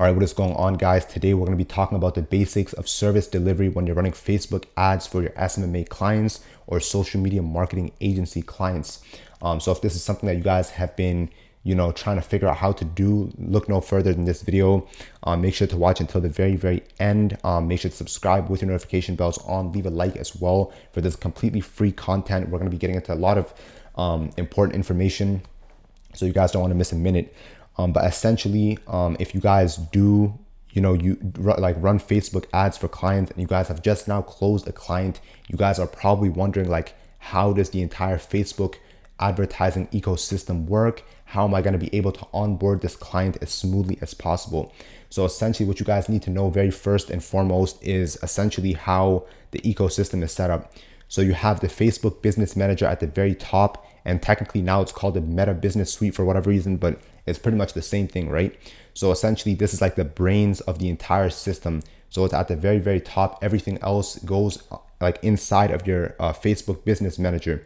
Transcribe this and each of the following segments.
All right, what is going on, guys? Today we're going to be talking about the basics of service delivery when you're running Facebook ads for your SMMA clients or social media marketing agency clients. So if this is something that you guys have been, trying to figure out how to do, look no further than this video. Make sure to watch until the very end. Make sure to subscribe with your notification bells on. Leave a like as well for this completely free content. We're going to be getting into a lot of important information, so you guys don't want to miss a minute. But essentially, if you guys do, run Facebook ads for clients and you guys have just now closed a client, you guys are probably wondering, like, how does the entire Facebook advertising ecosystem work? How am I going to be able to onboard this client as smoothly as possible? So essentially what you guys need to know very first and foremost is essentially how the ecosystem is set up. So you have the Facebook Business Manager at the very top, and technically now it's called the Meta Business Suite for whatever reason, but it's pretty much the same thing, right? So essentially this is like the brains of the entire system. So it's at the very top. Everything else goes like inside of your Facebook Business Manager.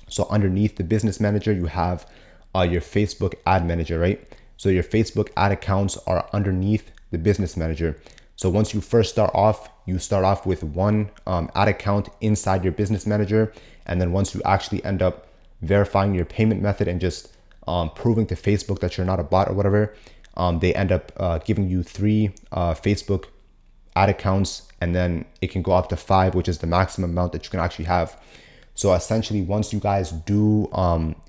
So underneath the Business Manager, you have your Facebook Ad Manager, right? So your Facebook ad accounts are underneath the Business Manager. So once you first start off, you start off with one ad account inside your Business Manager. And then once you actually end up verifying your payment method and just proving to Facebook that you're not a bot or whatever, they end up giving you 3 Facebook ad accounts, and then it can go up to 5, which is the maximum amount that you can actually have. So essentially, once you guys do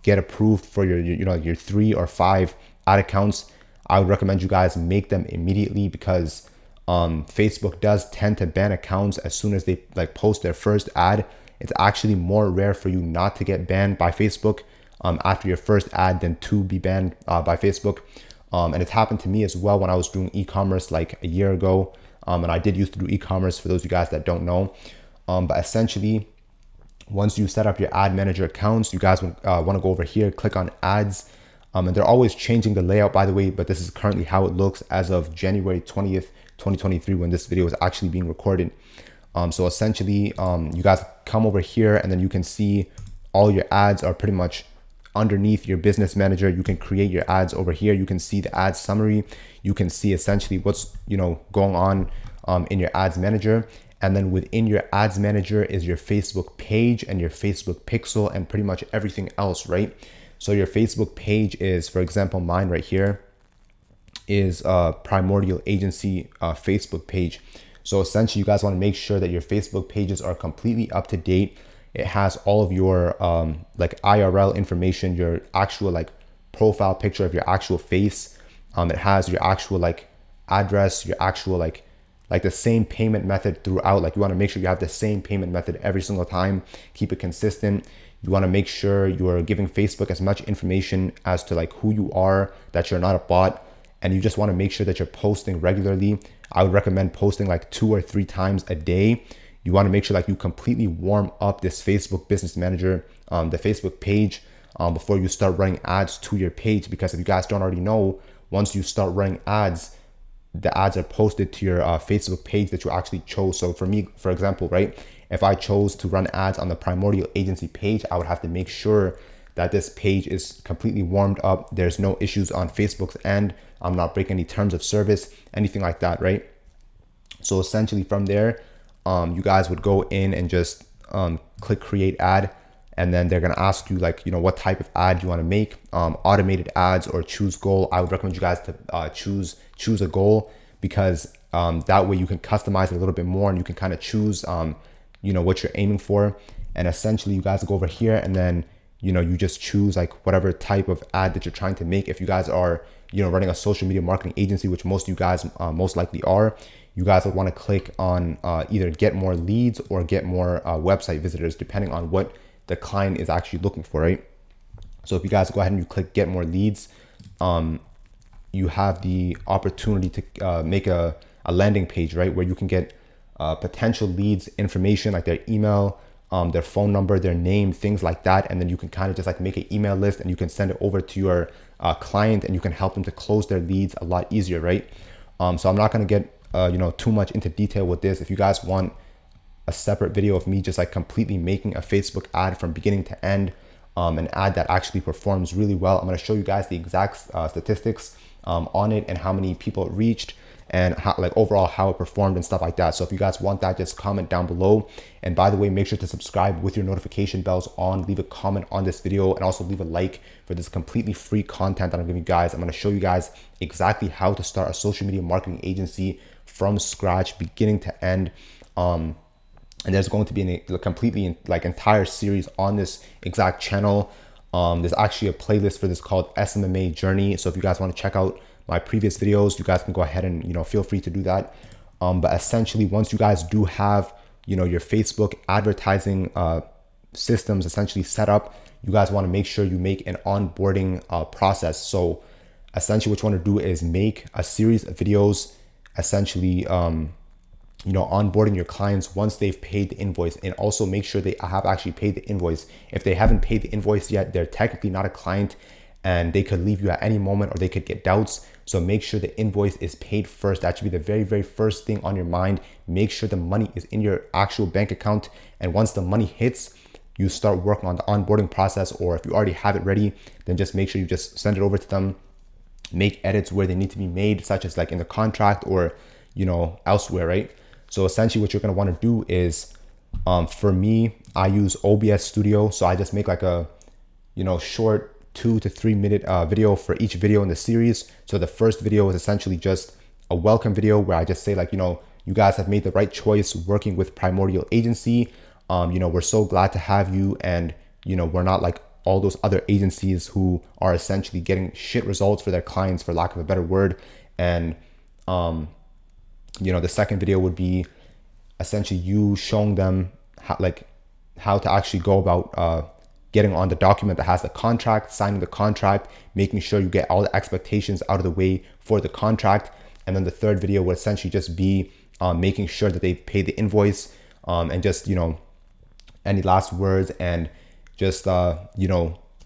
get approved for your 3 or 5 ad accounts, I would recommend you guys make them immediately, because Facebook does tend to ban accounts as soon as they post their first ad. It's actually more rare for you not to get banned by Facebook after your first ad than to be banned by Facebook. And it's happened to me as well when I was doing e-commerce like a year ago. And I did used to do e-commerce, for those of you guys that don't know. But essentially, once you set up your ad manager accounts, you guys want to go over here, click on ads. And they're always changing the layout, by the way, but this is currently how it looks as of January 20th, 2023, when this video is actually being recorded. So essentially, you guys come over here and then you can see all your ads are pretty much underneath your Business Manager. You can create your ads over here. You can see the ad summary. You can see essentially what's going on in your ads manager. And then within your ads manager is your Facebook page and your Facebook pixel and pretty much everything else, right? So your Facebook page is, for example, mine right here is Primordial Agency Facebook page. So essentially, you guys want to make sure that your Facebook pages are completely up to date. It has all of your IRL information, your actual profile picture of your actual face. It has your actual address, your actual the same payment method throughout. You want to make sure you have the same payment method every single time. Keep it consistent. You want to make sure you're giving Facebook as much information as to who you are, that you're not a bot. And you just want to make sure that you're posting regularly. I would recommend posting 2 or 3 times a day. You want to make sure you completely warm up this Facebook Business Manager, the Facebook page, before you start running ads to your page. Because if you guys don't already know, once you start running ads, the ads are posted to your Facebook page that you actually chose. So for me, for example, right, if I chose to run ads on the Primordial Agency page, I would have to make sure that this page is completely warmed up. There's no issues on Facebook's end. I'm not breaking any terms of service, anything like that, right? So essentially from there, you guys would go in and just click create ad. And then they're going to ask you what type of ad you want to make, automated ads or choose goal. I would recommend you guys to choose a goal, because that way you can customize it a little bit more and you can kind of choose, what you're aiming for. And essentially you guys go over here and then, you just choose whatever type of ad that you're trying to make. If you guys are, running a social media marketing agency, which most of you guys most likely are, you guys would want to click on either get more leads or get more website visitors, depending on what the client is actually looking for, right? So if you guys go ahead and you click get more leads, you have the opportunity to make a landing page, right? Where you can get potential leads information, like their email, their phone number, their name, things like that. And then you can kind of just make an email list and you can send it over to your client and you can help them to close their leads a lot easier, right? So I'm not going to get too much into detail with this. If you guys want a separate video of me just completely making a Facebook ad from beginning to end, an ad that actually performs really well, I'm going to show you guys the exact statistics on it and how many people it reached and how, like overall how it performed and stuff like that. So if you guys want that, just comment down below. And by the way, make sure to subscribe with your notification bells on, leave a comment on this video, and also leave a like for this completely free content that I'm giving you guys. I'm going to show you guys exactly how to start a social media marketing agency from scratch, beginning to end. And there's going to be a completely like entire series on this exact channel. There's actually a playlist for this called SMMA Journey. So if you guys want to check out my previous videos, you guys can go ahead and, feel free to do that. But essentially, once you guys do have, your Facebook advertising systems essentially set up, you guys want to make sure you make an onboarding process. So essentially what you want to do is make a series of videos, essentially, onboarding your clients once they've paid the invoice, and also make sure they have actually paid the invoice. If they haven't paid the invoice yet, they're technically not a client and they could leave you at any moment or they could get doubts. So make sure the invoice is paid first. That should be the very, very first thing on your mind. Make sure the money is in your actual bank account. And once the money hits, you start working on the onboarding process, or if you already have it ready, then just make sure you just send it over to them. Make edits where they need to be made, such as like in the contract or, elsewhere, right? So essentially what you're going to want to do is, for me, I use OBS Studio. So I just make like a, short 2 to 3 minute video for each video in the series. So the first video is essentially just a welcome video where I just say like, you guys have made the right choice working with Primordial Agency. We're so glad to have you. And, we're not like all those other agencies who are essentially getting shit results for their clients, for lack of a better word. And, the second video would be essentially you showing them how to actually go about getting on the document that has the contract, signing the contract, making sure you get all the expectations out of the way for the contract. And then the third video would essentially just be making sure that they pay the invoice, and just, any last words, and just,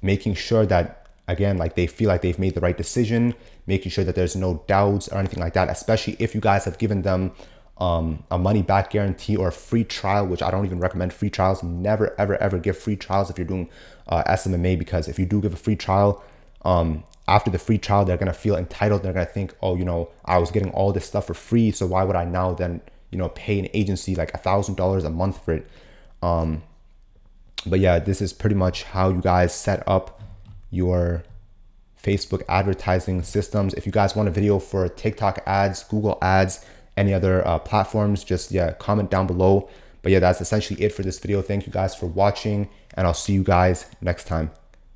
making sure that, again, like they feel like they've made the right decision, making sure that there's no doubts or anything like that, especially if you guys have given them a money back guarantee or a free trial, which I don't even recommend free trials. Never, ever, ever give free trials if you're doing SMMA, because if you do give a free trial, after the free trial, they're going to feel entitled. They're going to think, oh, I was getting all this stuff for free, so why would I now then, pay an agency like $1,000 a month for it? But yeah, this is pretty much how you guys set up your Facebook advertising systems. If you guys want a video for TikTok ads, Google ads, any other platforms, just comment down below. But yeah, that's essentially it for this video. Thank you guys for watching, and I'll see you guys next time.